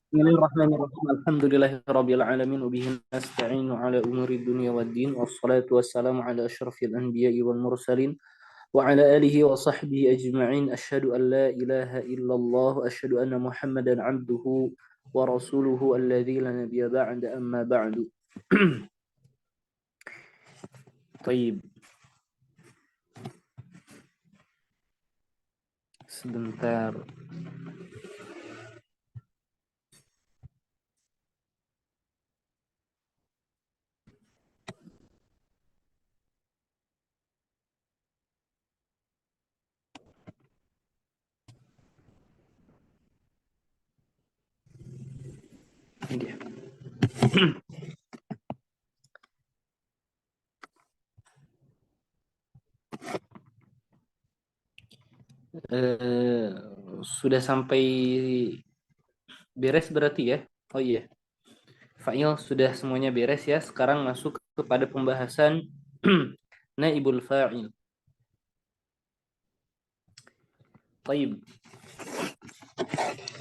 Bismillahirrahmanirrahim. Alhamdulillahirabbil alamin wa bihi nasta'inu ala umuri dunya waddin wassalatu wassalamu ala asyrafil anbiya'i wal mursalin wa ala alihi wa sahbihi ajma'in. Asyhadu an la ilaha illallah wa asyhadu anna Muhammadan 'abduhu wa rasuluhu alladzi la nabiyya ba'da amma ba'du. Baik, sebentar. Ini dia. Eh, sudah sampai beres berarti ya? Oh iya. Fa'il sudah semuanya beres ya. Sekarang masuk kepada pembahasan naibul fa'il. Baik.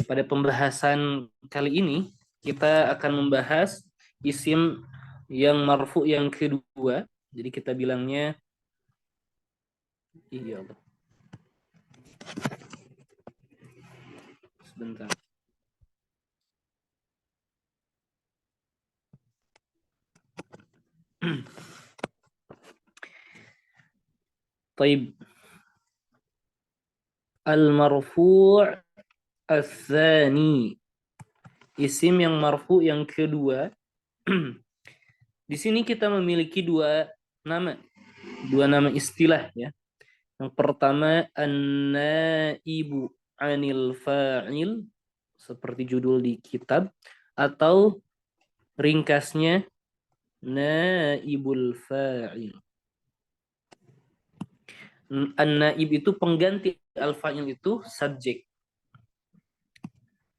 Pada pembahasan kali ini kita akan membahas isim yang marfu yang kedua. Jadi kita bilangnya iya Allah. Sebentar. Baik. Al-marfu' ats-tsani. Isim yang marfu yang kedua. Di sini kita memiliki dua nama istilah ya. Yang pertama an-naibu 'anil fa'il seperti judul di kitab, atau ringkasnya naibul fa'il. An-naib itu pengganti, al-fa'il itu subjek.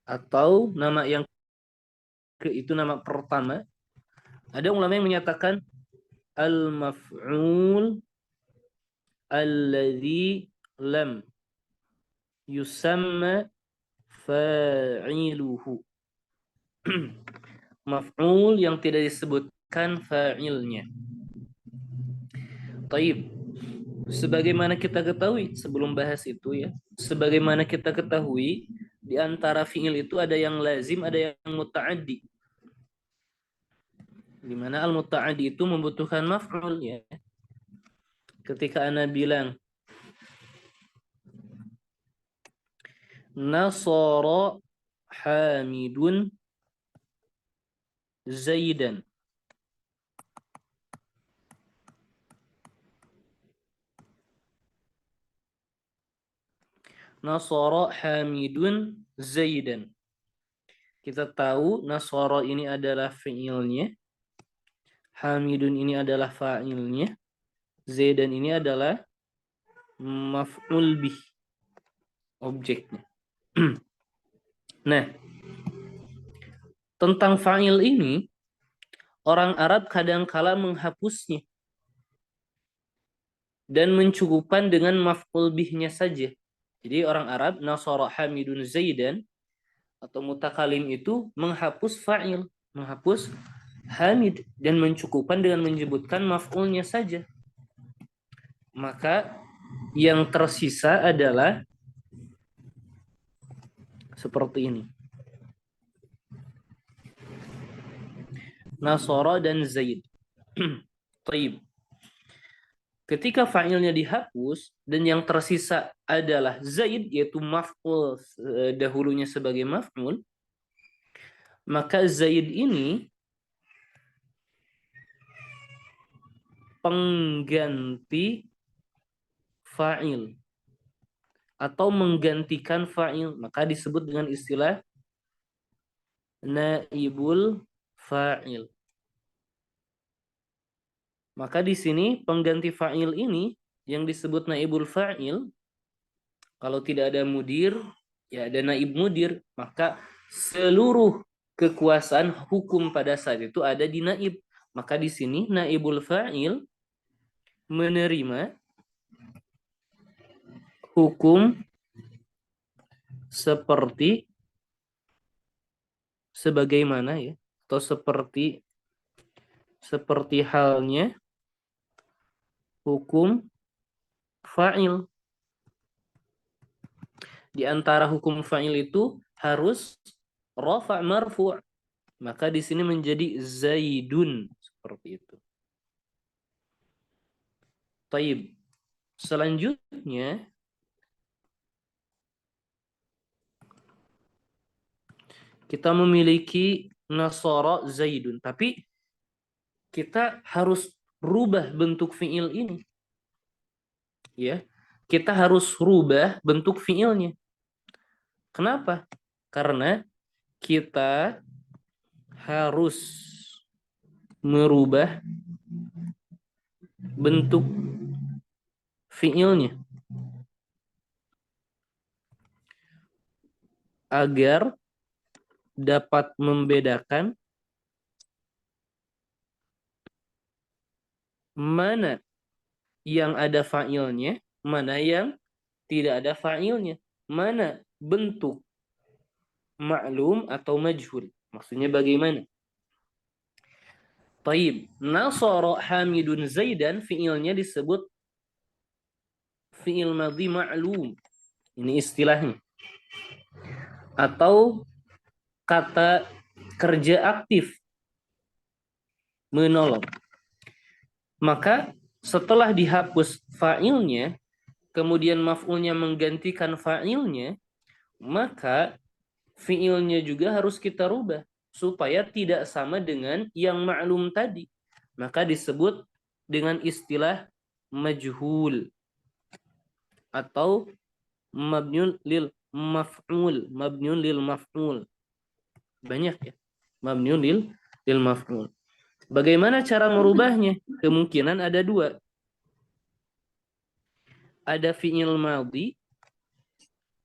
Atau nama yang itu nama pertama. Ada ulama yang menyatakan al-maf'ul alladzi lam yusamma fa'iluhu. Maf'ul yang tidak disebutkan fa'ilnya. Taib. Sebagaimana kita ketahui sebelum bahas itu ya, sebagaimana kita ketahui di antara fi'il itu ada yang lazim, ada yang muta'addi. Di mana al-muta'addi itu membutuhkan maf'ul ya. Ketika ana bilang nasara hamidun zaidan. Nasara hamidun zaidan. Kita tahu nasara ini adalah fi'ilnya, hamidun ini adalah fa'ilnya, zaidan ini adalah maf'ul bih, objeknya. Nah, tentang fa'il ini orang Arab kadangkala menghapusnya dan mencukupkan dengan maf'ul bihnya saja. Jadi orang Arab nasara hamidun zaidan atau mutakalim itu menghapus fa'il, menghapus hamid dan mencukupkan dengan menyebutkan maf'ulnya saja. Maka yang tersisa adalah seperti ini. Nasara dan Zaid. Taib. Ketika fa'ilnya dihapus dan yang tersisa adalah Zaid, yaitu maf'ul dahulunya sebagai maf'ul, maka Zaid ini pengganti fa'il atau menggantikan fa'il, maka disebut dengan istilah naibul fa'il. Maka di sini pengganti fa'il ini yang disebut naibul fa'il, kalau tidak ada mudir, ya ada naib mudir, maka seluruh kekuasaan hukum pada saat itu ada di naib. Maka di sini naibul fa'il menerima hukum seperti sebagaimana ya, atau seperti halnya hukum fa'il. Di antara hukum fa'il itu harus rafa' marfu'. Maka di sini menjadi Zaidun seperti itu. Taib. Selanjutnya kita memiliki Nasara Zaidun, tapi kita harus rubah bentuk fiil ini. Ya. Kita harus rubah bentuk fiilnya. Kenapa? Karena kita harus merubah bentuk fiilnya agar dapat membedakan mana yang ada fa'ilnya, mana yang tidak ada fa'ilnya, mana bentuk ma'lum atau majhul. Maksudnya bagaimana? Taib. Nasara Hamidun Zaidan, fi'ilnya disebut fi'il madhi ma'lum. Ini istilahnya. Atau kata kerja aktif, menolong. Maka setelah dihapus fa'ilnya, kemudian maf'ulnya menggantikan fa'ilnya, maka fi'ilnya juga harus kita rubah supaya tidak sama dengan yang ma'lum tadi. Maka disebut dengan istilah majhul atau mabniun lil maf'ul, mabniun lil maf'ul. Banyak ya. Mabniun lil maf'ul. Bagaimana cara merubahnya? Kemungkinan ada dua. Ada fi'il madhi,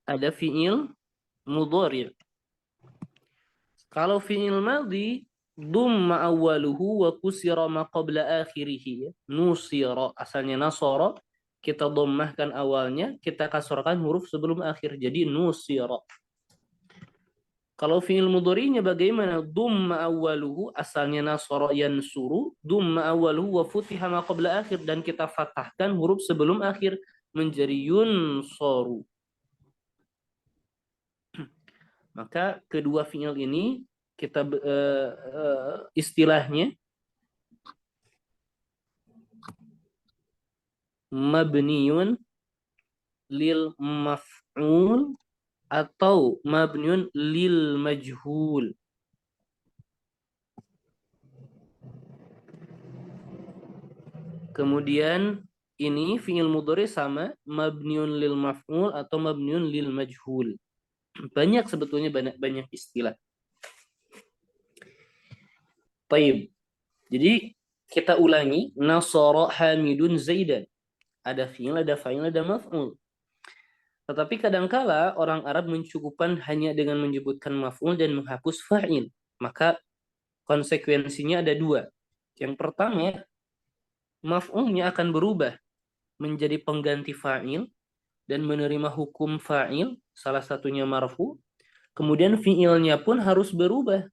ada fi'il mudhari'. Kalau fi'il madhi, dumma awwaluhu wa kusira ma qabla akhirih. Nusira, asalnya nasara, kita dhammahkan awalnya, kita kasrahkan huruf sebelum akhir. Jadi nusira. Kalau fi'il mudhari'nya bagaimana? Dumma awwaluhu, asalnya nasara yansuru, dumma awwaluhu wa futiha ma qabla akhir, dan kita fathahkan huruf sebelum akhir menjadi yunsaru. Maka kedua fi'il ini kita istilahnya mabniun lil maf'ul atau mabniun lil majhul. Kemudian ini fi'il mudhari sama mabniun lil maf'ul atau mabniun lil majhul. Banyak sebetulnya banyak istilah. Taib. Jadi kita ulangi, nasara Hamidun Zaidan. Ada fi'il, ada fa'il, ada maf'ul. Tetapi kadangkala orang Arab mencukupkan hanya dengan menyebutkan maf'ul dan menghapus fa'il. Maka konsekuensinya ada dua. Yang pertama, maf'ulnya akan berubah menjadi pengganti fa'il dan menerima hukum fa'il, salah satunya marfu. Kemudian fi'ilnya pun harus berubah.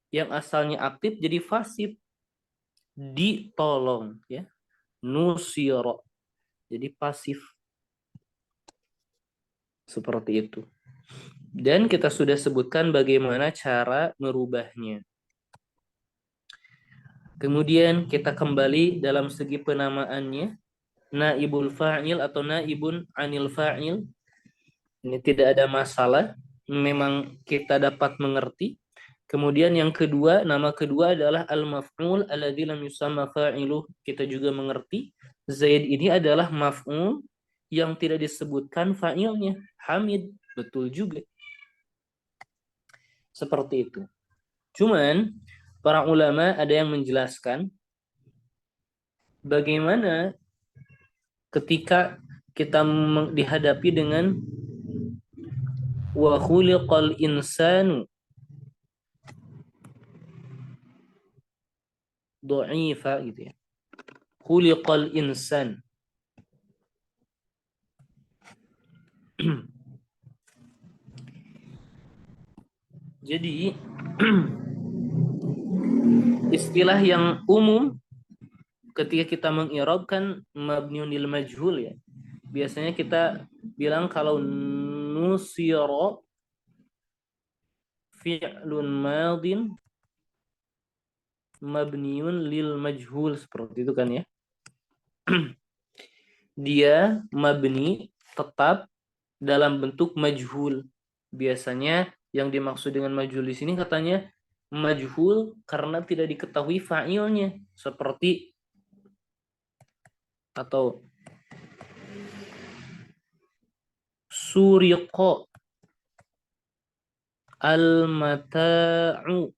Yang asalnya aktif jadi fasib, ditolong, ya. Nusira, jadi pasif. Seperti itu. Dan kita sudah sebutkan bagaimana cara merubahnya. Kemudian kita kembali dalam segi penamaannya. Naibul fa'il atau naibun anil fa'il. Ini tidak ada masalah. Memang kita dapat mengerti. Kemudian yang kedua, nama kedua adalah al-maf'ul alladzi lam yusamma fa'iluh. Kita juga mengerti. Zaid ini adalah maf'ul yang tidak disebutkan fa'ilnya. Hamid, betul juga. Seperti itu. Cuman para ulama ada yang menjelaskan bagaimana ketika kita dihadapi dengan wa khuliqal insanu dha'ifa gitu ya. Khuliqal insan. Jadi istilah yang umum ketika kita mengirabkan mabniun lil majhul ya. Biasanya kita bilang kalau nusira fi'lun madin mabniun lil majhul seperti itu kan ya. Dia mabni tetap dalam bentuk majhul. Biasanya yang dimaksud dengan majhul di sini katanya majhul karena tidak diketahui fa'ilnya seperti atau suriqa al-mata'u.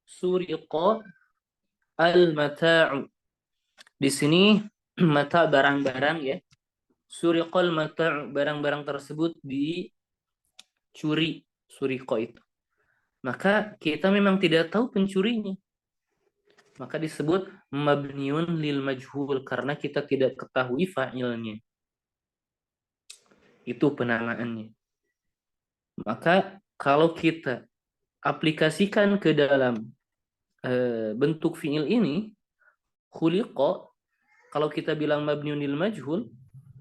Suriqa al-mata'u. Di sini mata barang-barang ya. Suriqal mata'u, barang-barang tersebut dicuri. Suriqa itu. Maka kita memang tidak tahu pencurinya. Maka disebut mabniun lil majhul karena kita tidak ketahui fa'ilnya. Itu penamaannya. Maka kalau kita aplikasikan ke dalam bentuk fi'il ini, khuliqa, kalau kita bilang mabniun lil majhul,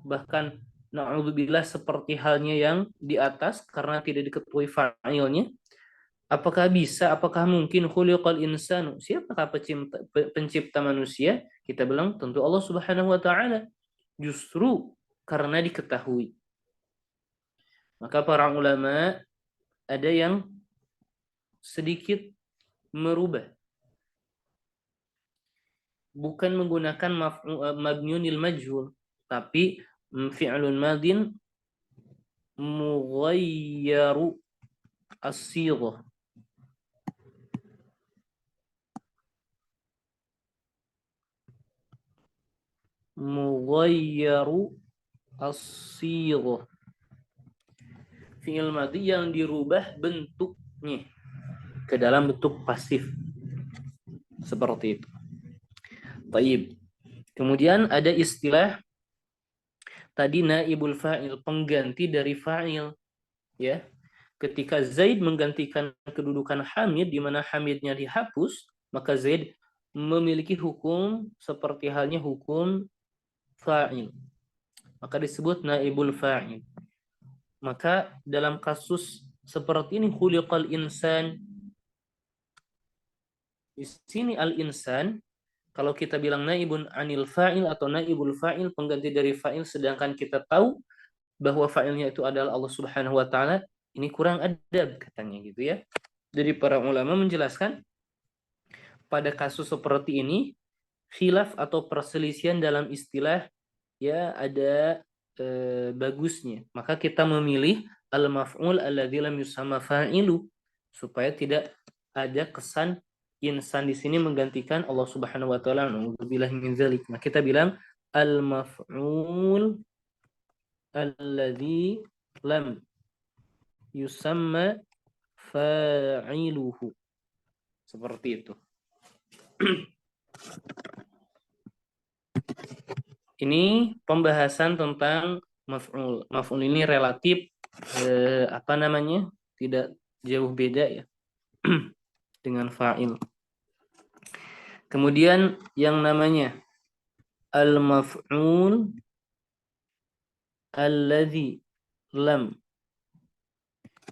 bahkan na'udzubillah seperti halnya yang di atas karena tidak diketahui fa'ilnya, apakah bisa, apakah mungkin khuliqal insanu? Siapakah pencipta manusia? Kita bilang tentu Allah Subhanahu wa taala. Justru karena diketahui. Maka para ulama ada yang sedikit merubah. Bukan menggunakan mabniunil majhul, tapi fi'lun madin mughayyaru as-sighah. Mughayyaru as-sighah. Fi'il madhi yang dirubah bentuknya ke dalam bentuk pasif. Seperti itu. Baik. Kemudian ada istilah tadi naibul fa'il, pengganti dari fa'il. Ya. Ketika Zaid menggantikan kedudukan Hamid di mana Hamidnya dihapus, maka Zaid memiliki hukum seperti halnya hukum fa'il. Maka disebut naibul fa'il. Maka dalam kasus seperti ini khuliqal insan, di sini al-insan, kalau kita bilang naibun anil fa'il atau naibul fa'il, pengganti dari fa'il, sedangkan kita tahu bahwa fa'ilnya itu adalah Allah Subhanahu wa taala, ini kurang adab katanya gitu ya. Jadi para ulama menjelaskan pada kasus seperti ini khilaf atau perselisihan dalam istilah ya ada bagusnya. Maka kita memilih al-maf'ul alladzi lam yusamma fa'ilu supaya tidak ada kesan insan di sini menggantikan Allah Subhanahu wa taala. Nauzubillahi min dzalik. Nah, kita bilang al-maf'ul alladzi lam yusamma fa'iluhu. Seperti itu. Ini pembahasan tentang maf'ul. Maf'ul ini relatif apa namanya? Tidak jauh beda ya dengan fa'il. Kemudian yang namanya al-maf'ul alladzi lam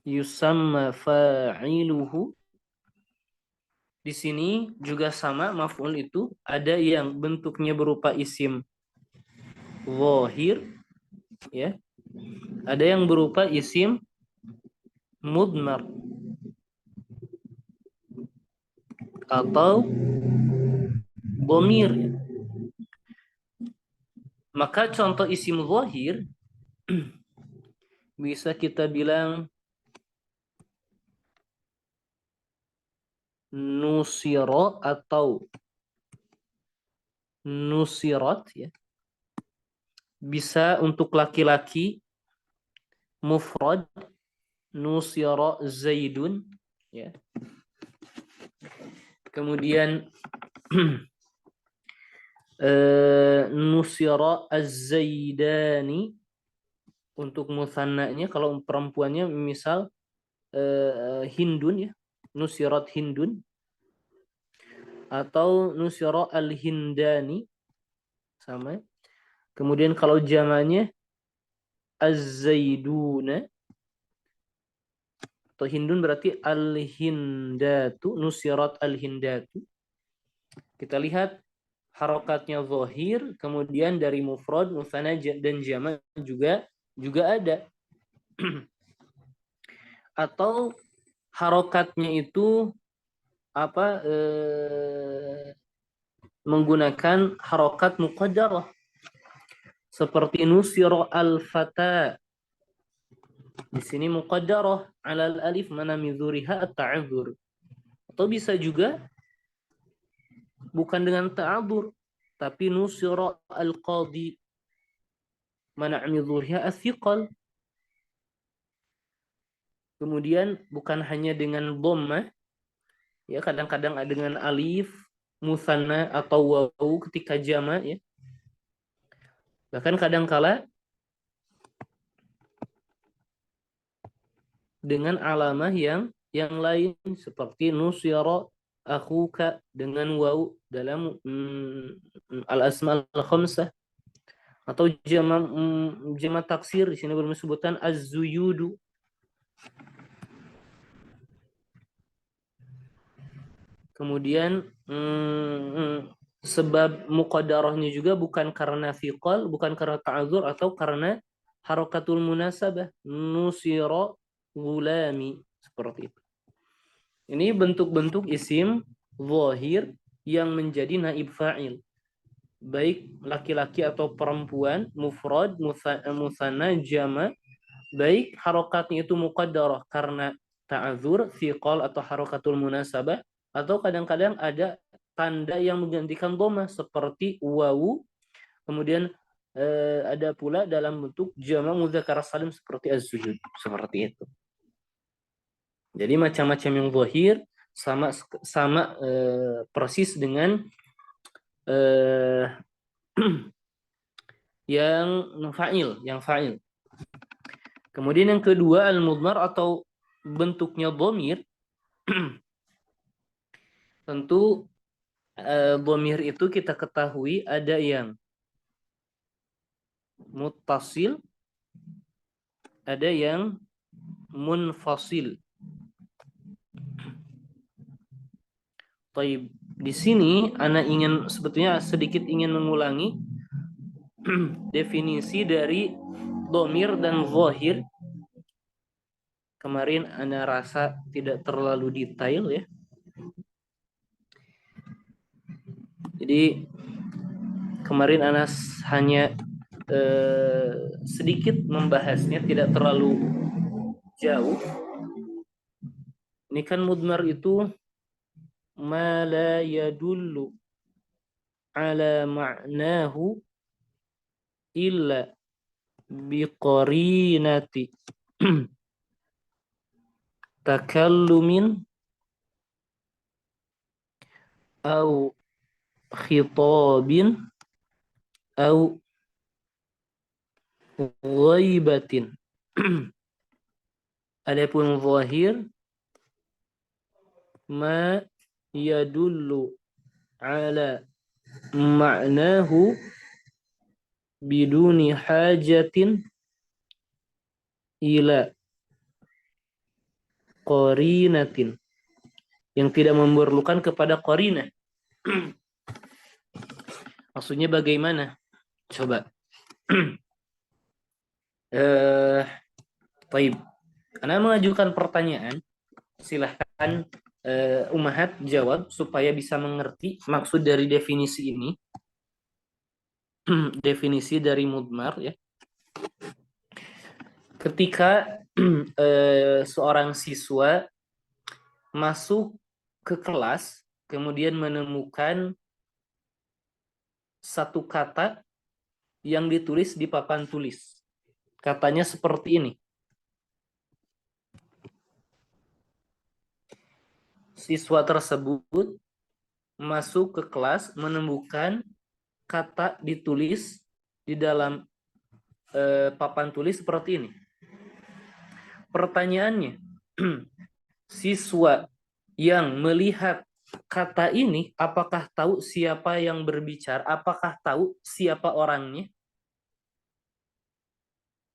yusamma fa'iluhu. Di sini juga sama, maf'ul itu ada yang bentuknya berupa isim zahir ya. Ada yang berupa isim mudmar atau dhamir ya. Maka contoh isim zahir bisa kita bilang nusiro atau nusirat ya. Bisa untuk laki-laki mufrad nusira zaidun ya. Kemudian Nusira az-zaidani untuk musannanya, kalau perempuannya misal Hindun ya, nusirat Hindun, atau nusira al-hindani sama. Kemudian kalau jamannya az-zaiduna atau Hindun berarti al-hindatu, nusirat al-hindatu. Kita lihat harokatnya zahir, kemudian dari mufrad, musanna dan jama' juga ada. Atau harokatnya itu menggunakan harokat muqaddarah seperti nusira al-fata. Di sini muqaddarah ala al-alif mana mizuriha at-ta'adzur. Atau bisa juga bukan dengan ta'adzur, tapi nusira al-qadi mana mizuriha as-siqal. Kemudian bukan hanya dengan dhammah, ya kadang-kadang ada dengan alif, musanna atau wawu ketika jama' ya. Bahkan kadang-kala dengan alamah yang lain seperti nusyara akhuka dengan wawu dalam al-asma al-khamsah, atau jama taksir di sini disebutkan az-zuyudu. Kemudian sebab muqaddarahnya juga bukan karena fiqal, bukan karena ta'adzur, atau karena harokatul munasabah, nusira gulami, seperti itu. Ini bentuk-bentuk isim zahir yang menjadi naib fa'il, baik laki-laki atau perempuan, mufrad, musanna, jama', baik harokatnya itu muqaddarah karena ta'adzur, fiqal atau harokatul munasabah, atau kadang-kadang ada tanda yang menggantikan dhamma seperti wawu. Kemudian ada pula dalam bentuk jama' mudzakkar salim seperti az-zujud, seperti itu. Jadi macam-macam yang zahir sama persis dengan yang fa'il. Kemudian yang kedua al-mudmar atau bentuknya dhamir. Tentu dhamir itu kita ketahui ada yang muttasil, ada yang munfasil. Taib. Di sini ana sebetulnya sedikit ingin mengulangi definisi dari dhamir dan zahir. Kemarin ana rasa tidak terlalu detail ya. Jadi kemarin ana hanya sedikit membahasnya, tidak terlalu jauh. Ini kan mudmar itu ma la yadullu ala ma'nahu illa biqarinati takallumin au khitabin au ghaibatin. Adapun zahir ma yadullu ala ma'nahu biduni hajatin ila qarinatin, yang tidak memerlukan kepada qarinah. Maksudnya bagaimana? Coba. Baik. Anda mengajukan pertanyaan, silahkan Umahat jawab supaya bisa mengerti maksud dari definisi ini. Definisi dari mudmar ya. Ketika seorang siswa masuk ke kelas kemudian menemukan satu kata yang ditulis di papan tulis. Katanya seperti ini. Siswa tersebut masuk ke kelas menemukan kata ditulis di dalam papan tulis seperti ini. Pertanyaannya, siswa yang melihat kata ini, apakah tahu siapa yang berbicara? Apakah tahu siapa orangnya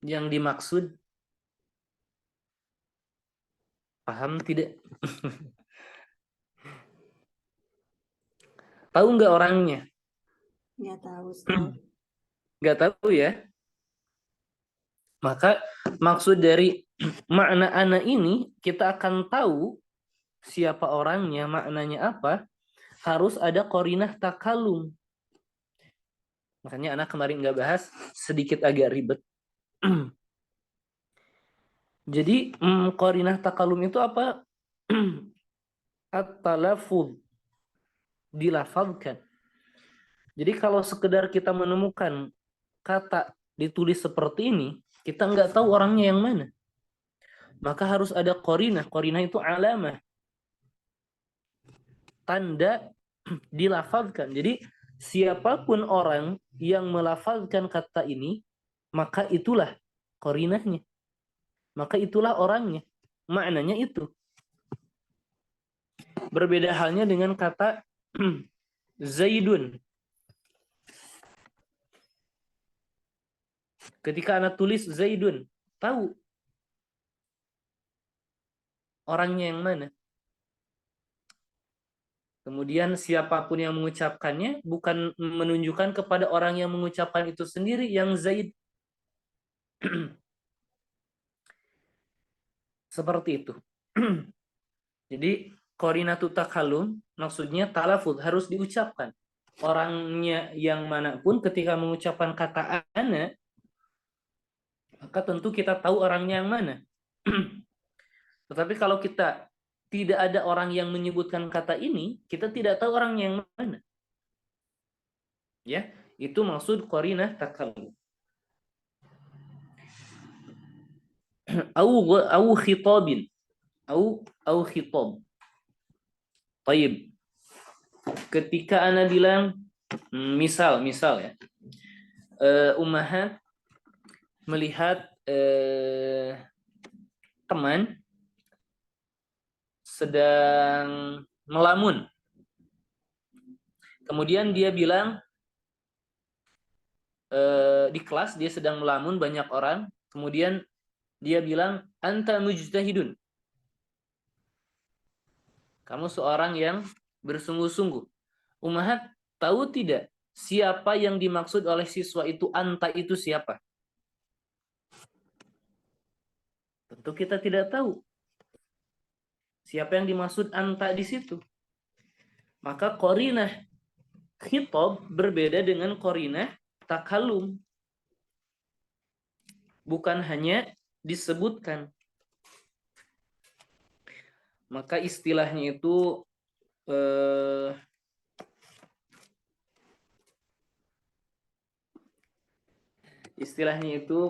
yang dimaksud? Paham tidak? Tahu nggak orangnya? Nggak tahu, Ustaz. Nggak tahu ya. Maka maksud dari makna ana ini, kita akan tahu siapa orangnya, maknanya apa, harus ada qarinah takalum. Makanya anak kemarin nggak bahas, sedikit agak ribet. Jadi qarinah takalum itu apa? At-talafuz, dilafalkan. Jadi kalau sekedar kita menemukan kata ditulis seperti ini, kita nggak tahu orangnya yang mana. Maka harus ada qarinah. Qarinah itu alamah, tanda dilafalkan. Jadi siapapun orang yang melafalkan kata ini, maka itulah qarinahnya. Maka itulah orangnya. Maknanya itu. Berbeda halnya dengan kata Zaidun. Ketika anak tulis Zaidun, tahu orangnya yang mana. Kemudian siapapun yang mengucapkannya bukan menunjukkan kepada orang yang mengucapkan itu sendiri yang Zaid. Seperti itu. Jadi qarinatu takalum maksudnya talafuz, harus diucapkan. Orangnya yang manapun ketika mengucapkan kata ana, maka tentu kita tahu orangnya yang mana. Tetapi kalau kita tidak ada orang yang menyebutkan kata ini, kita tidak tahu orangnya yang mana. Ya, itu maksud qarinah takallum. Au khitabin. Au khitab. Baik. Ketika ana bilang misal ya. Ummahat melihat teman sedang melamun. Kemudian dia bilang di kelas dia sedang melamun banyak orang. Kemudian dia bilang anta mujtahidun. Kamu seorang yang bersungguh-sungguh. Ummahat tahu tidak siapa yang dimaksud oleh siswa itu, anta itu siapa? Tentu kita tidak tahu siapa yang dimaksud anta di situ. Maka qarinah khitab berbeda dengan qarinah takalum. Bukan hanya disebutkan. Maka istilahnya itu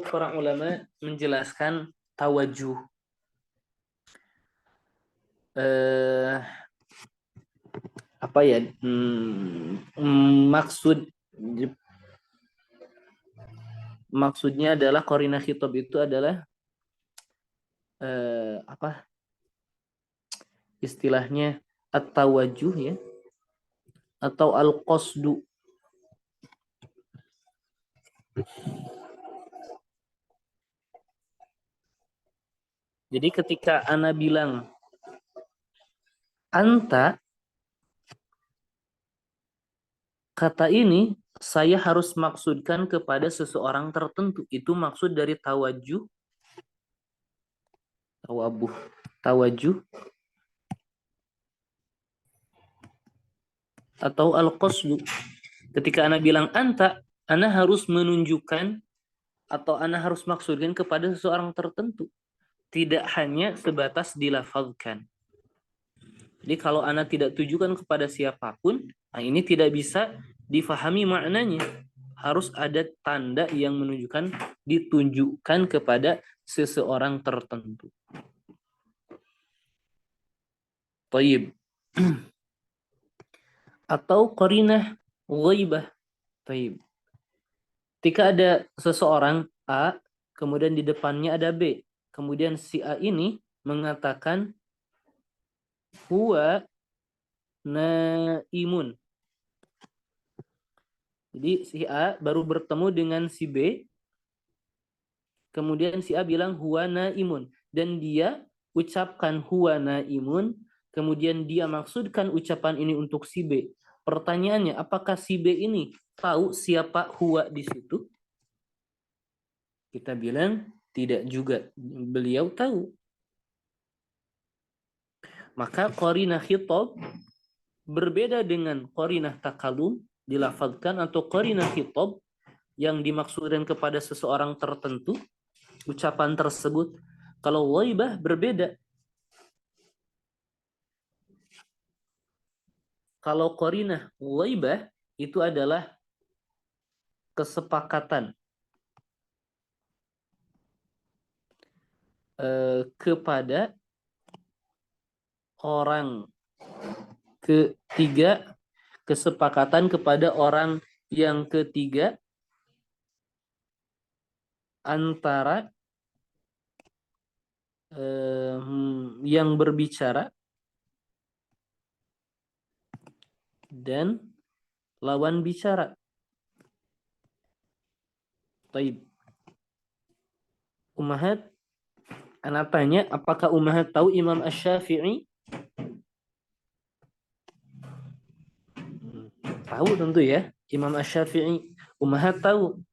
para ulama menjelaskan tawajuh. Apa ya? Maksudnya adalah qarinah khitab itu adalah apa? Istilahnya at-tawajuh ya, atau al-qasdu. Jadi ketika ana bilang anta, kata ini saya harus maksudkan kepada seseorang tertentu. Itu maksud dari tawajuh, tawajuh atau al-qasdu. Ketika ana bilang anta, ana harus menunjukkan atau ana harus maksudkan kepada seseorang tertentu. Tidak hanya sebatas dilafazkan. Jadi kalau ana tidak tujukan kepada siapapun, nah ini tidak bisa difahami maknanya. Harus ada tanda yang menunjukkan ditunjukkan kepada seseorang tertentu. Taib. Atau qarinah ghaibah. Taib. Ketika ada seseorang A, kemudian di depannya ada B. Kemudian si A ini mengatakan huwa naimun. Jadi si A baru bertemu dengan si B, kemudian si A bilang huwa naimun. Dan dia ucapkan huwa naimun, kemudian dia maksudkan ucapan ini untuk si B. Pertanyaannya, apakah si B ini tahu siapa huwa di situ? Kita bilang tidak juga. Beliau tahu. Maka qarinah khitab berbeda dengan qarinah takalum dilafazkan atau qarinah khitab yang dimaksudkan kepada seseorang tertentu, ucapan tersebut. Kalau ghaibah berbeda. Kalau qarinah ghaibah itu adalah kesepakatan kepada orang ketiga, kesepakatan kepada orang yang ketiga antara yang berbicara dan lawan bicara. Taib. Ummahat, anak tanya, apakah Ummahat tahu Imam Asy-Syafi'i? Tahu tentu ya, Imam Asy-Syafi'i. Ummahat tahu.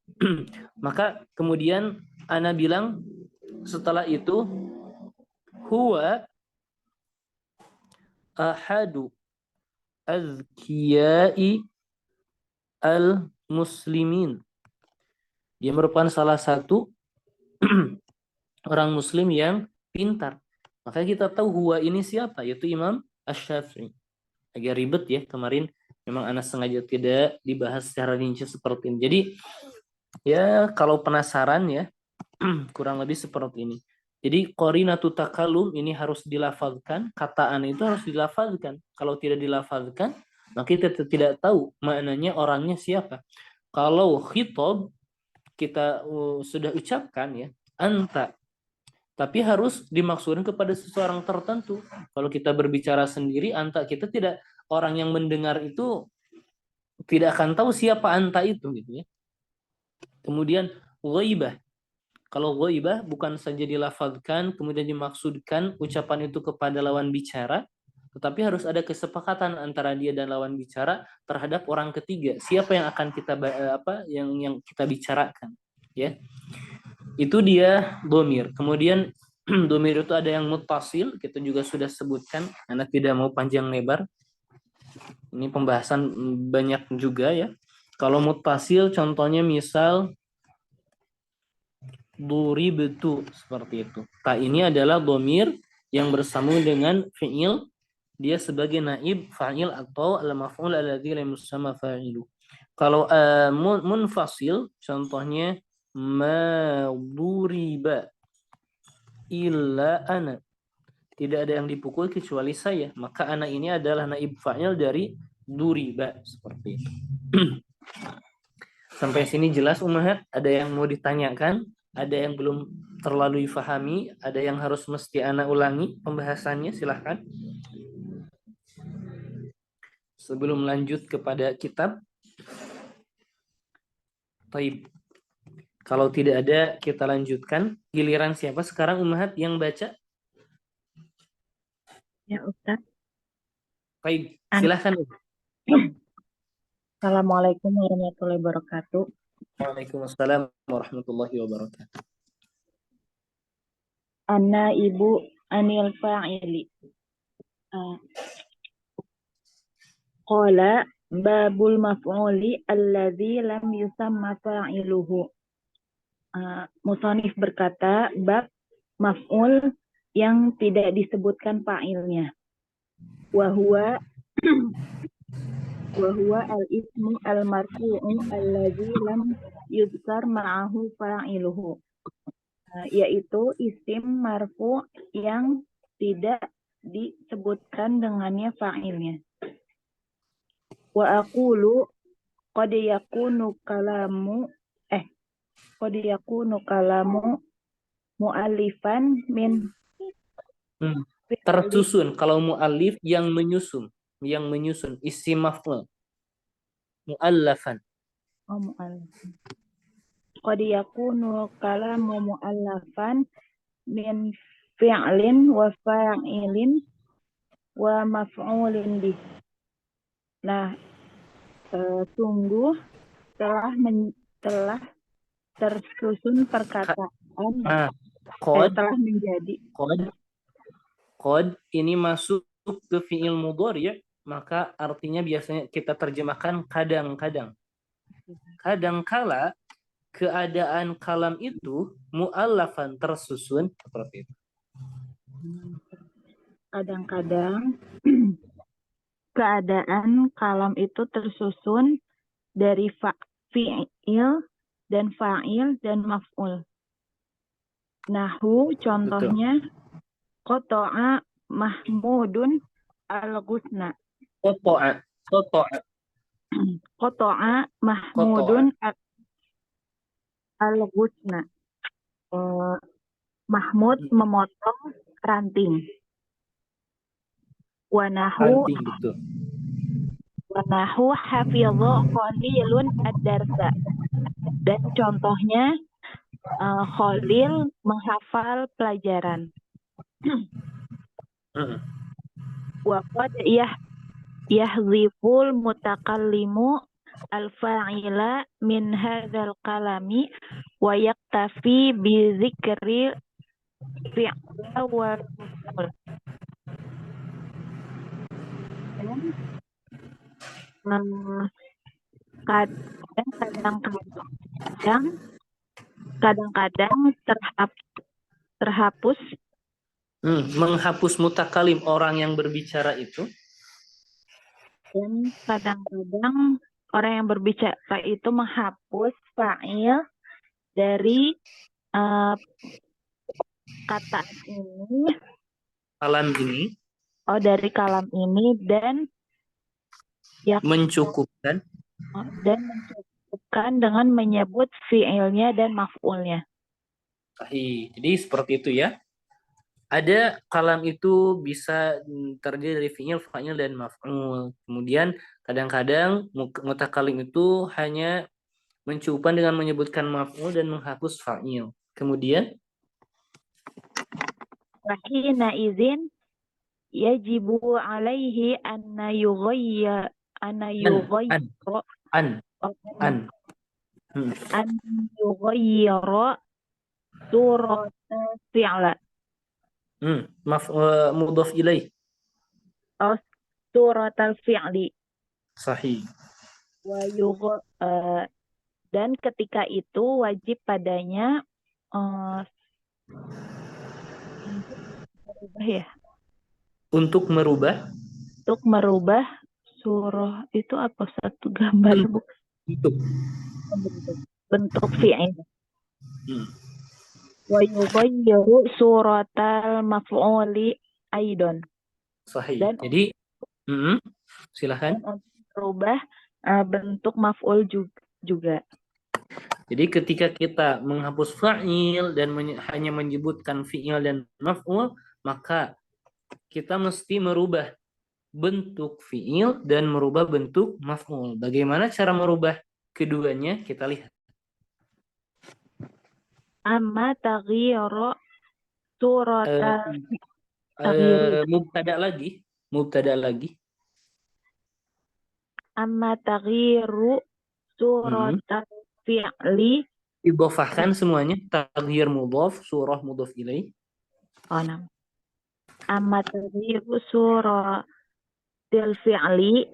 Maka kemudian ana bilang setelah itu huwa ahadu azkiyai al-muslimin. Dia merupakan salah satu orang muslim yang pintar. Maka kita tahu huwa ini siapa, yaitu Imam Asy-Syafi'i. Agak ribet ya, kemarin memang anak sengaja tidak dibahas secara rinci seperti ini. Jadi ya kalau penasaran ya, kurang lebih seperti ini. Jadi qarinatu takalum ini harus dilafazkan, kataan itu harus dilafazkan. Kalau tidak dilafazkan, maka kita tidak tahu maknanya orangnya siapa. Kalau khitab kita sudah ucapkan ya, anta, tapi harus dimaksudkan kepada seseorang tertentu. Kalau kita berbicara sendiri, anta, kita tidak, orang yang mendengar itu tidak akan tahu siapa anta itu gitu ya. Kemudian ghaibah. Kalau ghaibah bukan saja dilafazkan kemudian dimaksudkan ucapan itu kepada lawan bicara, tetapi harus ada kesepakatan antara dia dan lawan bicara terhadap orang ketiga. Siapa yang akan kita yang kita bicarakan, ya. Itu dia dhamir. Kemudian dhamir itu ada yang muttasil, kita juga sudah sebutkan, Anda tidak mau panjang lebar. Ini pembahasan banyak juga ya. Kalau muttasil contohnya misal duribtu, seperti itu. Ta ini adalah dhamir yang bersambung dengan fi'il, dia sebagai naib fa'il atau al-maf'ul alladzi lam yusamma fa'ilu. Kalau munfasil contohnya ma duriba illa ana. Tidak ada yang dipukul kecuali saya. Maka ana ini adalah naib fa'il dari duriba, seperti itu. Sampai sini jelas Ummahat? Ada yang mau ditanyakan? Ada yang belum terlalu difahami? Ada yang harus mesti ana ulangi pembahasannya? Silahkan. Sebelum lanjut kepada kitab. Taib. Kalau tidak ada, kita lanjutkan. Giliran siapa sekarang Ummahat yang baca? Ya, Ustaz. Baik, silahkan. Assalamualaikum warahmatullahi wabarakatuh. Waalaikumsalam warahmatullahi wabarakatuh. Anna ibu anil fa'ili. Qala babul maf'uli alladzi lam yusamma fa'iluhu. Musonif berkata, bab maf'ul yang tidak disebutkan fa'ilnya. Wahuwa al-ismu al-marfu'u alladzi lam yuzkar ma'ahu fa'iluhu. Yaitu isim marfu yang tidak disebutkan dengannya fa'ilnya. Wa aqulu qad yakunu kalamu qad yakunu kalamu mu'allifan min fi'li Tersusun. Kalau mu'allif yang menyusun, isim maf'ul, mu'allafan. mu'allafan. Qad yakunu kalamu mu'allafan min fi'lin wa fa'ilin wa maf'ulin bih. Nah, sungguh telah tersusun perkataan telah menjadi Qad ini masuk ke fi'il mudhari', maka artinya biasanya kita terjemahkan kadang-kadang. Kadangkala keadaan kalam itu mu'allafan, tersusun seperti itu. Kadang-kadang keadaan kalam itu tersusun dari fi'il dan fa'il dan maf'ul. Nahu contohnya qata'a Mahmudun al-ghusna. Qata'a Mahmudun al-ghusna. Mahmud memotong ranting. Wa nahu hafidhu Khalilun ad-darsa. Dan contohnya Khalil menghafal pelajaran. Wa qad yahziful mutakallimu al-fa'ila min hadzal kalami wa yaktafi bi dzikri fi'la wa maf'ul. Kadang-kadang terhapus menghapus mutakalim, orang yang berbicara itu, dan kadang-kadang orang yang berbicara itu menghapus fa'il dari kata ini, kalam ini, dari kalam ini, dan mencukupkan dengan menyebut fi'ilnya dan maf'ulnya. Jadi seperti itu ya. Ada kalam itu bisa terdiri dari fi'il, fa'il, dan maf'ul. Kemudian kadang-kadang mutakalim itu hanya mencukupkan dengan menyebutkan maf'ul dan menghapus fa'il. Kemudian wahina izin yajibu alaihi anna yughayya surat fi'la. Mudhaf ilaih. Surat al-fi'li. Sahih. Dan ketika itu wajib padanya Untuk merubah surah itu apa, satu gambar bentuk fi'il. Wa yughayyiru suratal maf'uli aidon. Sahih. Dan jadi silahkan. Merubah bentuk maf'ul juga. Jadi ketika kita menghapus fa'il dan hanya menyebutkan fi'il dan maf'ul, maka kita mesti merubah bentuk fi'il dan merubah bentuk maf'ul. Bagaimana cara merubah keduanya? Kita lihat. Amma taghyiru suratal mubtada lagi. Amma taghyiru suratal fi'li. Idhofahkan semuanya. Taghyir mudhaf, surah mudhaf ilaih. Amma taghyiru suratil fi'li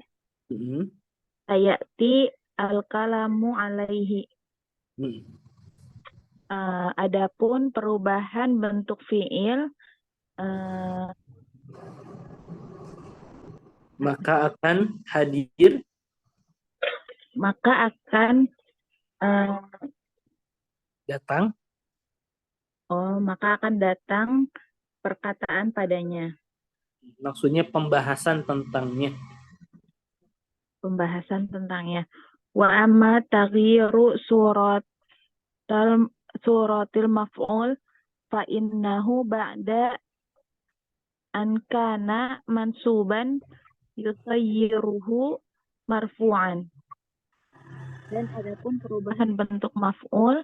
ayati al-kalamu alaihi. Adapun perubahan bentuk fi'il maka akan hadir datang maka akan datang perkataan padanya. Maksudnya pembahasan tentangnya. Wa amma taghyiru suratil maf'ul fa innahu ba'da an kana mansuban yusayyiruhu marfu'an. Dan adapun perubahan bentuk maf'ul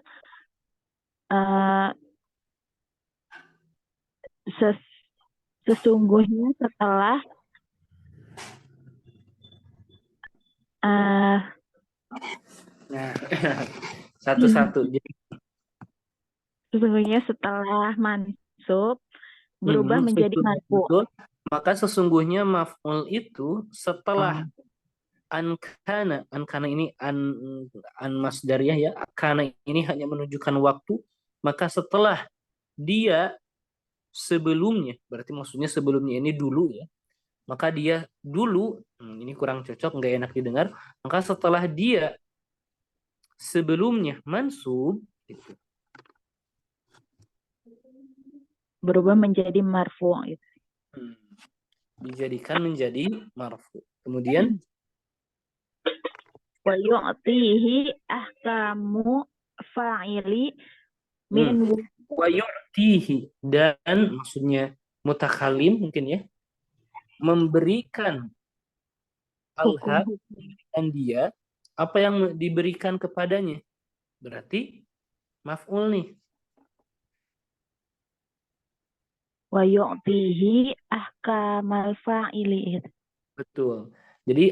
sesungguhnya setelah Nah, satu-satu. Jadi sesungguhnya setelah mansub berubah menjadi marfu. betul. Maka sesungguhnya maf'ul itu setelah ankana ini an masdariyah ya. Kana ini hanya menunjukkan waktu. Maka setelah dia sebelumnya, berarti maksudnya sebelumnya ini dulu ya. Maka dia dulu, ini kurang cocok, nggak enak didengar. Maka setelah dia sebelumnya mansub, gitu. Berubah menjadi marfu. Dijadikan menjadi marfu. Kemudian wa yu'tihi ahkamu fa'ili min wa yu'tihi, dan maksudnya mutakalim mungkin ya, memberikan al-haq, dan dia apa yang diberikan kepadanya, berarti maf'ul nih. Wa yu'tihi ahkamal fa'ili. Betul. Jadi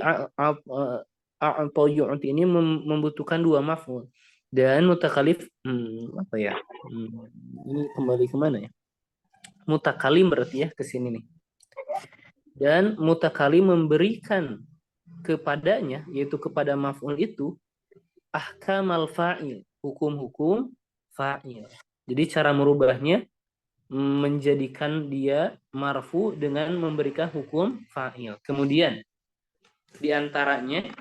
atau yu'ti ini membutuhkan dua maf'ul. Dan mutakalif apa ya? Ini kembali kemana ya? Mutakalim berarti ya ke sini nih. Dan mutakalim memberikan kepadanya, yaitu kepada maf'ul itu, ahkamal fa'il, hukum-hukum fa'il. Jadi cara merubahnya menjadikan dia marfu dengan memberikan hukum fa'il. Kemudian diantaranya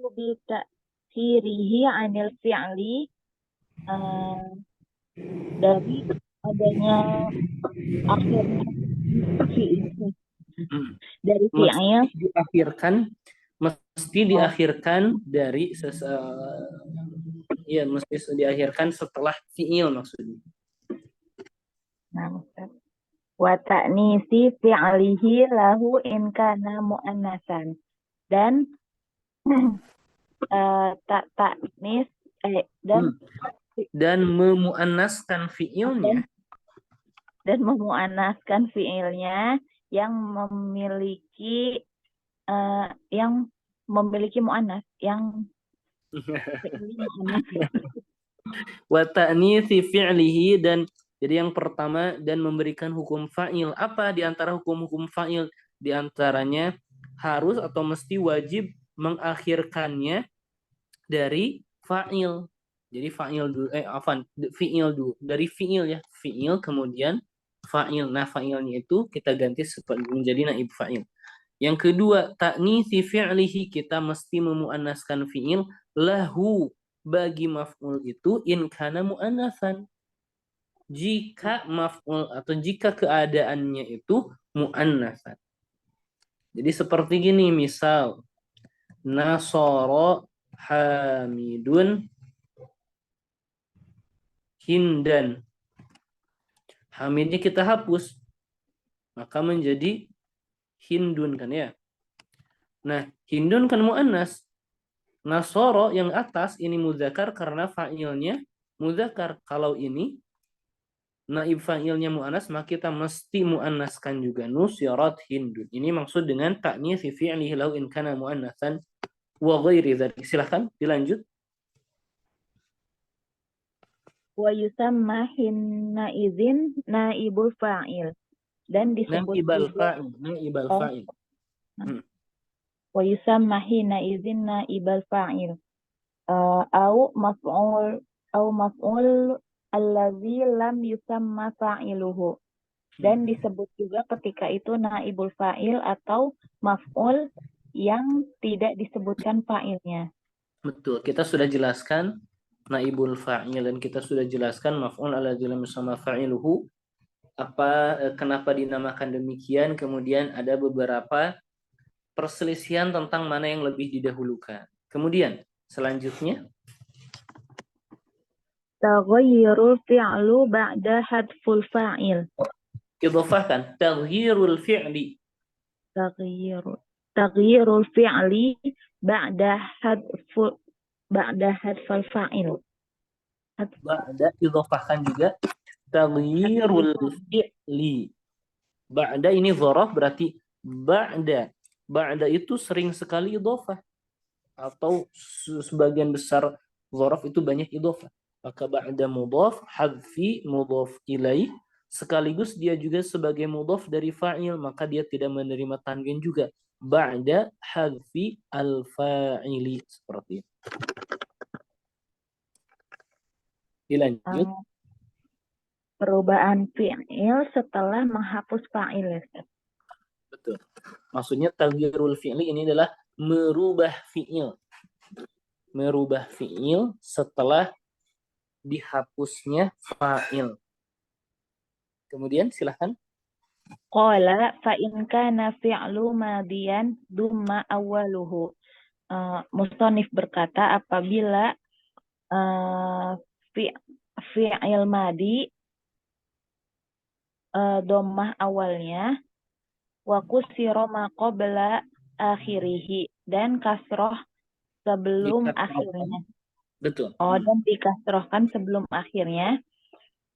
bita'khirihi 'anil fi'li dari adanya akhirnya dari fi'il mesti diakhirkan dari mesti diakhirkan setelah fi'il maksudnya. Nah, wa ta'nisi fi'lihi lahu in kana mu'annasan. Dan ta'nis dan memuannaskan fi'ilnya, dan memuannaskan fi'ilnya yang memiliki mu'annas, yang wa ta'nisi fi'lihi, dan jadi yang pertama, dan memberikan hukum fa'il. Apa di antara hukum-hukum fa'il? Di antaranya harus atau mesti wajib mengakhirkannya dari fa'il. Jadi fa'il dulu, fi'il dulu. Dari fi'il ya, fi'il kemudian fa'il. Nah, fa'ilnya itu kita ganti menjadi naib fa'il. Yang kedua, ta'nisi fi'lihi, kita mesti memuannaskan fi'il lahu, bagi maf'ul itu, in kana mu'annasan, jika maf'ul atau jika keadaannya itu mu'annasan. Jadi seperti gini, misal nasara hamidun hindan. Hamidnya kita hapus, maka menjadi hindun kan ya. Nah, hindun kan mu'annas. Nasoro yang atas ini muzakkar karena fa'ilnya muzakkar. Kalau ini naib fa'ilnya mu'annas, maka kita mesti mu'annaskan juga, nusyarat hindun. Ini maksud dengan ta'nis fi fi'lihi law in kana mu'annasan wa ghairi dzalik. Silakan dilanjut. Wa yusamma hinna idzin naibul fa'il, dan disebut naibal fa'il. Wa yusamma hinna idzin naibal fa'il au maf'ul allazi lam yusamma fa'iluhu, dan disebut juga ketika itu naibul fa'il atau maf'ul yang tidak disebutkan fa'ilnya. Betul, kita sudah jelaskan naibul fa'il, dan kita sudah jelaskan maf'ul allazi lam yusamma fa'iluhu, kenapa dinamakan demikian. Kemudian ada beberapa perselisihan tentang mana yang lebih didahulukan. Kemudian selanjutnya Taghayyurul fi'lu ba'da hadful fa'il. idhofahkan taghyirul fi'li. Taghayyurul fi'li ba'da hadful fa'il. Ba'da idhofahkan juga taghyirul fi'li. Ba'da ini dzaraf berarti ba'da. Ba'da itu sering sekali idhofah atau sebagian besar dzaraf itu banyak idhofah. Maka ba'da mudhaf hadfi mudhaf ilaih sekaligus dia juga sebagai mudhaf dari fa'il, maka dia tidak menerima tanwin juga. Ba'da hadfi al-fa'ili seperti itu. Dilanjut. Perubahan fi'il setelah menghapus fa'il. Betul. Maksudnya taghyirul fi'li ini adalah merubah fi'il. Merubah fi'il setelah dihapusnya fa'il. Kemudian silahkan. Qala fa in kana fi'lu madiyan dumma awwaluhu. Musannif berkata apabila fi'il madi dhammah awalnya wa kusira ma qabla akhirih dan kasroh sebelum akhirnya. Betul. Dan dikasrohkan sebelum akhirnya.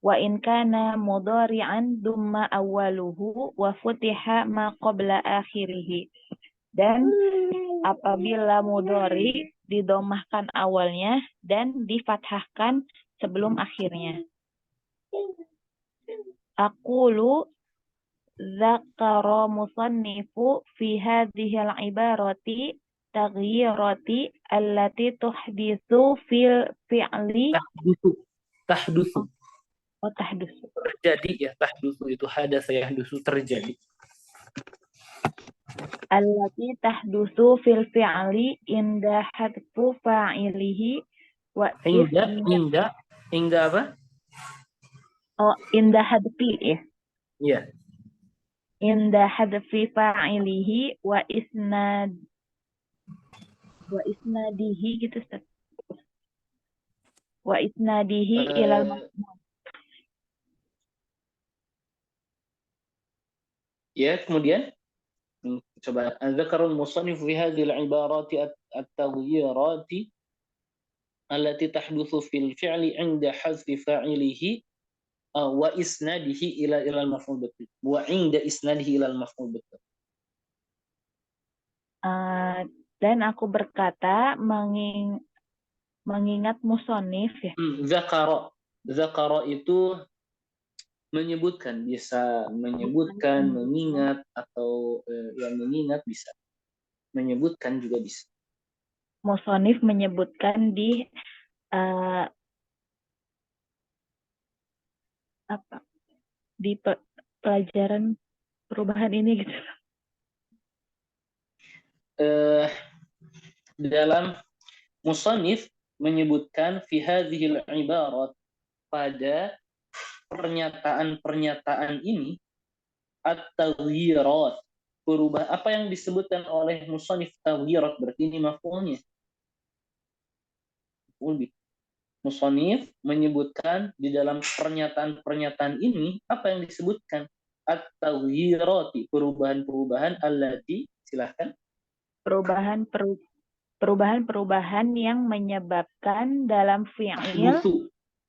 Wa in kana mudhari'an dumma awwaluhu wa futiha ma qabla akhirih. Dan apabila mudhari didomahkan awalnya dan difathahkan sebelum akhirnya. Aqulu dzakara musannifu fi hadhihi al-ibarati taghyirati allati tuhditsu fil fi'li Tahdusu. tahdusu. Terjadi ya, tahdusu itu hadatsa yahdusu terjadi. Allati tahdusu fil fi'li inda hadfu fa'ilihi wa inda apa? Inda hadfi ya. Iya. Inda hadfi fa'ilihi wa isnadihi gitu Ustaz. Wa isnadihi ilal maf'ul. Ya, kemudian coba dzakarul musannif fi hadhihi al-ibarati at-taghyirati allati tahdutsu fil fi'li 'inda hadfi fa'ilihi wa isnadihi ila al-maf'ul bihi. Wa 'inda isnadihi ila al-maf'ul bihi. Dan aku berkata mengingat musonif ya. Zakara itu menyebutkan, bisa menyebutkan, mengingat atau yang mengingat bisa. Menyebutkan juga bisa. Musonif menyebutkan di di pelajaran perubahan ini gitu. Dalam musannif menyebutkan fi hadhil ibarat pada pernyataan-pernyataan ini at-taghyirat, perubahan. Apa yang disebutkan oleh musannif taghyirat berarti ini maf'ulnya. Musannif menyebutkan di dalam pernyataan-pernyataan ini apa yang disebutkan at-taghyirati, perubahan-perubahan allati, silahkan. Perubahan-perubahan yang menyebabkan dalam fi'il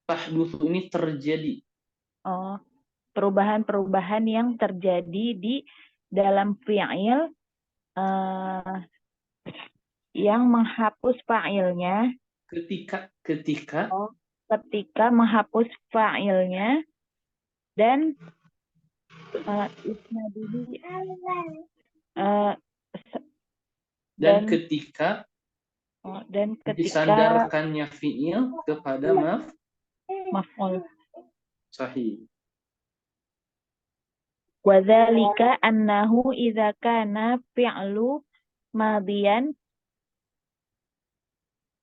tahdutsu ini terjadi. Perubahan-perubahan yang terjadi di dalam fi'il yang menghapus fa'ilnya ketika menghapus fa'ilnya dan ketika disandarkannya fi'il kepada maf'ul. Sahih. Wa dzalika annahu idza kana fi'lu madiyan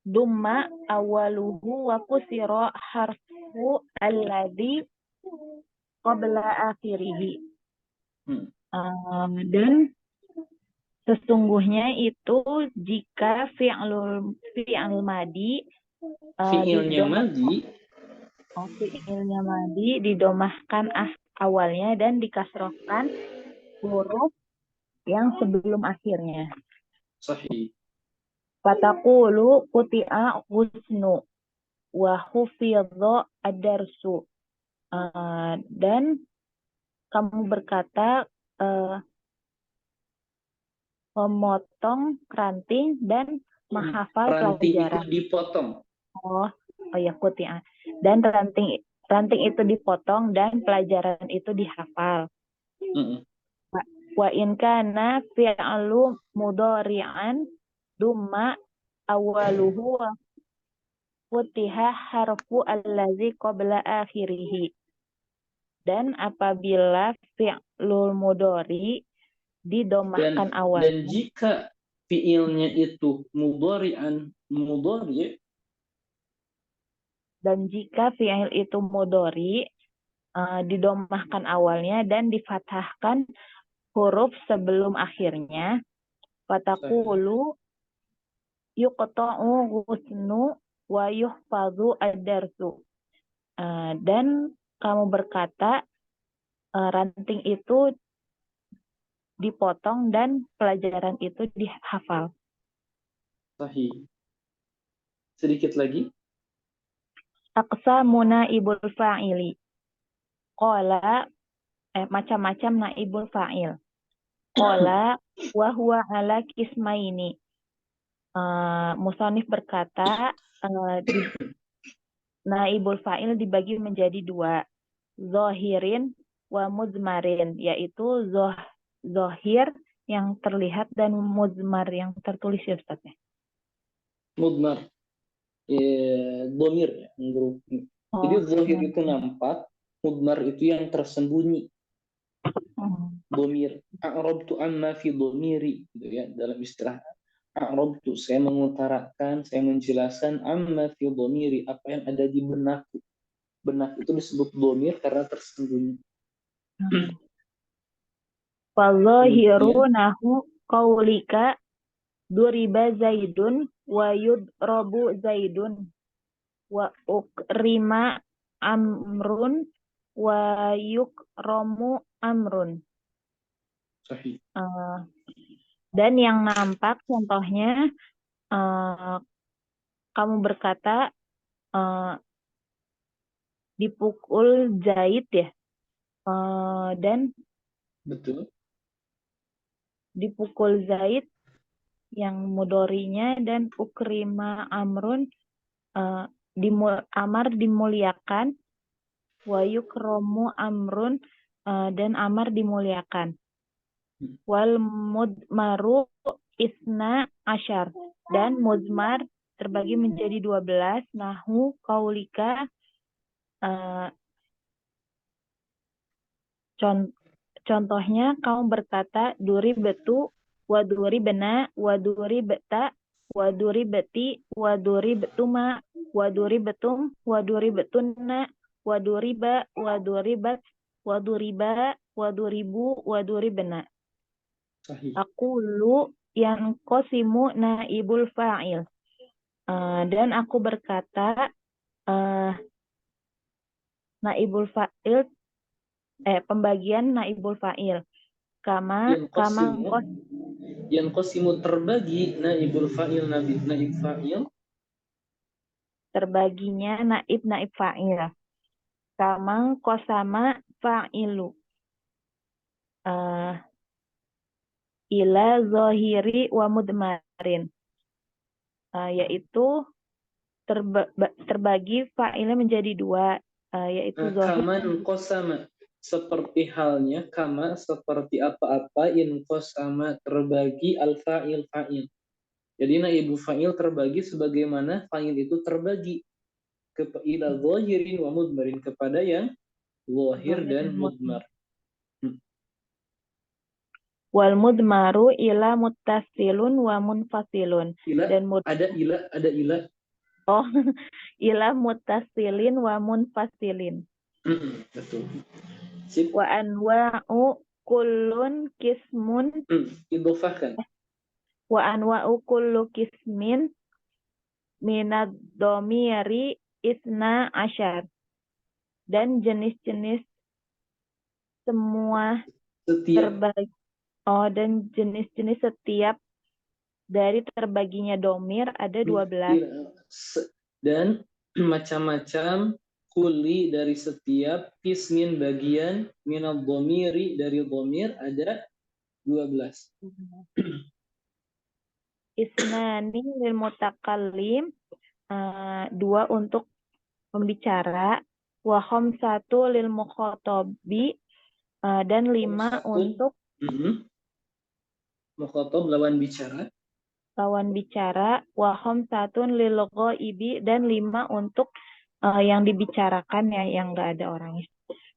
dumma awaluhu wa kusira harfu alladhi qabla akhirih. Dan Sesungguhnya itu jika fi'il madi Fiilnya madi, fi'ilnya madi didomahkan awalnya dan dikasrohkan huruf yang sebelum akhirnya. sahih. Fataqulu quti'a husnu wa hufidha ad-darsu. Dan kamu berkata memotong ranting dan menghafal Ranting itu pelajaran. dipotong. Oh ya quti'a. Dan ranting itu dipotong dan pelajaran itu dihafal. Wa in kana fi'lu mudhari'an dumma awaluhu wa futiha harfu allazi qabla akhirih. Dan apabila fi'lul mudhari didomahkan Dan awalnya jika fiilnya itu mudhari, dan jika fi'il itu mudhari didomahkan awalnya dan difathahkan huruf sebelum akhirnya, fataqulu yuqta'u ghusnu wa yuhfadhu ad-darsu. Dan kamu berkata ranting itu dipotong dan pelajaran itu dihafal. sahih. Sedikit lagi. Aqsamu naibul fa'ili. Qala macam-macam naibul fa'il. Qala wa huwa ala kismaini. Musonif berkata naibul fa'il dibagi menjadi dua. Zohirin wa muzmarin, yaitu zohir yang terlihat dan muzmar yang tertulis ya Ustaz. Mudmar, domir, ya. Jadi zohir itu nampak, mudmar itu yang tersembunyi. Domir, a'rabtu amma fi domiri, gitu ya, dalam istilah a'rabtu, saya mengutarakan, saya menjelaskan amma fi domiri, apa yang ada di benakku. Benak itu disebut domir karena tersembunyi. Fazahiru nahu qaulika duriba zaidun wa yudrabu zaidun wa ukrima amrun wa yukramu amrun. Sahih. Dan yang nampak contohnya kamu berkata dipukul Zaid ya, dan Betul. dipukul Zaid yang mudorinya, dan ukrima amrun Amar dimuliakan, wa yukromu amrun dan Amar dimuliakan. Wal mudmaru isna asyar, dan muzmar terbagi menjadi 12. Nahu kaulika, contohnya kamu berkata duri betu, wa duri bena, wa duri beta, wa duri beti, wa duri betuma, wa duri betum, wa duri betunna, wa duri ba, wa duri bat, wa duri ba, wa duribu, wa duri bena. Aku lu yang kosimu naibul fa'il. Dan aku berkata naibul fa'il, pembagian naibul fa'il. Yang kosimu terbagi naibul fa'il, naib fa'il. Terbaginya naib fa'il. Kama kosama fa'ilu. Ila zohiri wa mudmarin. Yaitu terbagi fa'ilnya menjadi dua, yaitu zohir. Kaman kosama, seperti halnya kama, seperti apa-apa, in kosama terbagi al-fa'il fa'il. Jadi naibu fa'il terbagi sebagaimana fa'il itu terbagi ila zohirin wa mudmarin, kepada yang zohir dan mudmar. Wal mudmaru ila muttasilun wa munfasilun. Dan ada ila. Oh, ila muttasilin wa munfasilin. Betul. Wa anwa'u kullun kismun. Idofahkan. Wa anwa'u kullu kismin minad dhamiri isna asyar. Dan jenis-jenis semua Setiap dan jenis-jenis setiap dari terbaginya domir ada 12. dan macam-macam kuli dari setiap kismin bagian minal dhamiri dari dhamir ada 12. Isnani lil mutakallim, 2 untuk pembicara, wa khamsatu lil mukhatabi, dan 5 untuk Mukhatab lawan bicara. lawan bicara, wa khamsatun lil ghaibi, dan 5 untuk yang dibicarakan ya, yang enggak ada orangnya.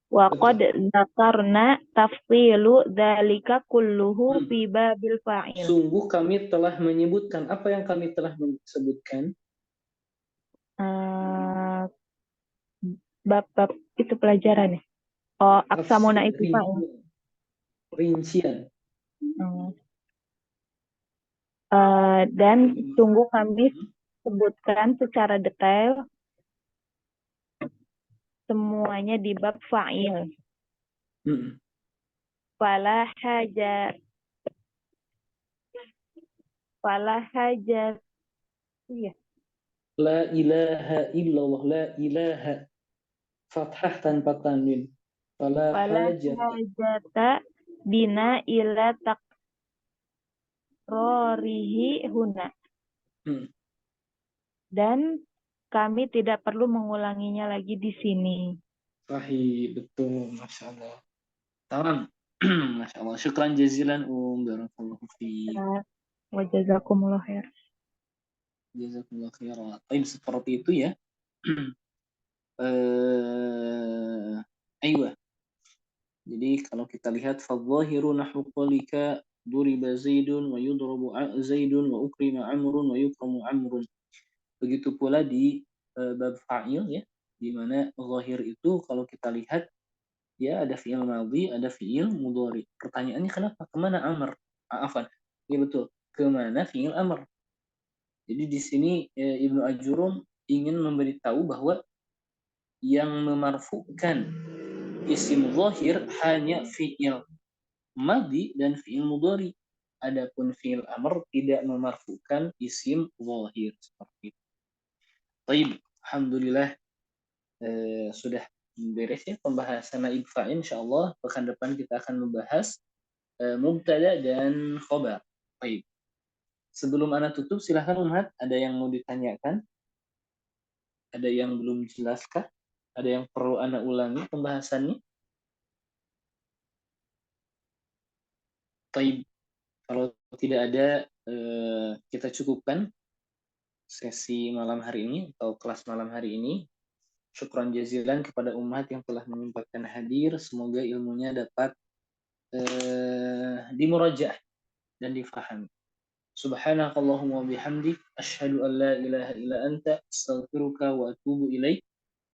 Wa qad dzakarna tafsilu dzalika kulluhu fi babil fa'il. Sungguh kami telah menyebutkan apa yang kami telah sebutkan. Bab itu pelajaran ya. Oh, aqsamuna itu fa'il. Rincian. Dan sungguh kami sebutkan secara detail semuanya di bab fa'il. Fala hajat iya. La ilaha illallah, la ilaha fathah tanpa tanwin. Fala hajata bina ila takrorihi huna. Dan kami tidak perlu mengulanginya lagi di sini. Sahih, betul, Masya Allah. Tamam. Masya Allah. Syukran jazilan, barakallahu fiik. Wa jazakumullah khair. Jazakumullah khairan. Baik, seperti itu ya. Aywa. Jadi kalau kita lihat fadzahiru nahwu qalika duriba zaidun wa yudrabu zaidun wa ukrima amrun wa yukramu amrun. Begitu pula di bab fa'il ya, di mana zahir itu kalau kita lihat ya ada fi'il madhi, ada fi'il mudhari. Pertanyaannya kenapa? Kemana amr? Afwan. Ya betul. Kemana fi'il amr? Jadi di sini Ibnu Ajurum ingin memberitahu bahwa yang memarfukan isim zahir hanya fi'il madhi dan fi'il mudhari. Adapun fi'il amr tidak memarfukan isim zahir seperti itu. Baik, alhamdulillah sudah beres ya pembahasan naib fa'il. Insyaallah pekan depan kita akan membahas mubtada dan khobar. Baik. Sebelum ana tutup silahkan Umhat, ada yang mau ditanyakan? Ada yang belum jelaskah? Ada yang perlu ana ulangi pembahasannya? Baik. Kalau tidak ada kita cukupkan sesi malam hari ini atau kelas malam hari ini. Syukran jazilan kepada umat yang telah menyempatkan hadir. Semoga ilmunya dapat dimurajaah dan difahami. Subhanakallahumma bihamdik asyhadu an la ilaha illa anta astaghfiruka wa atubu ilaik.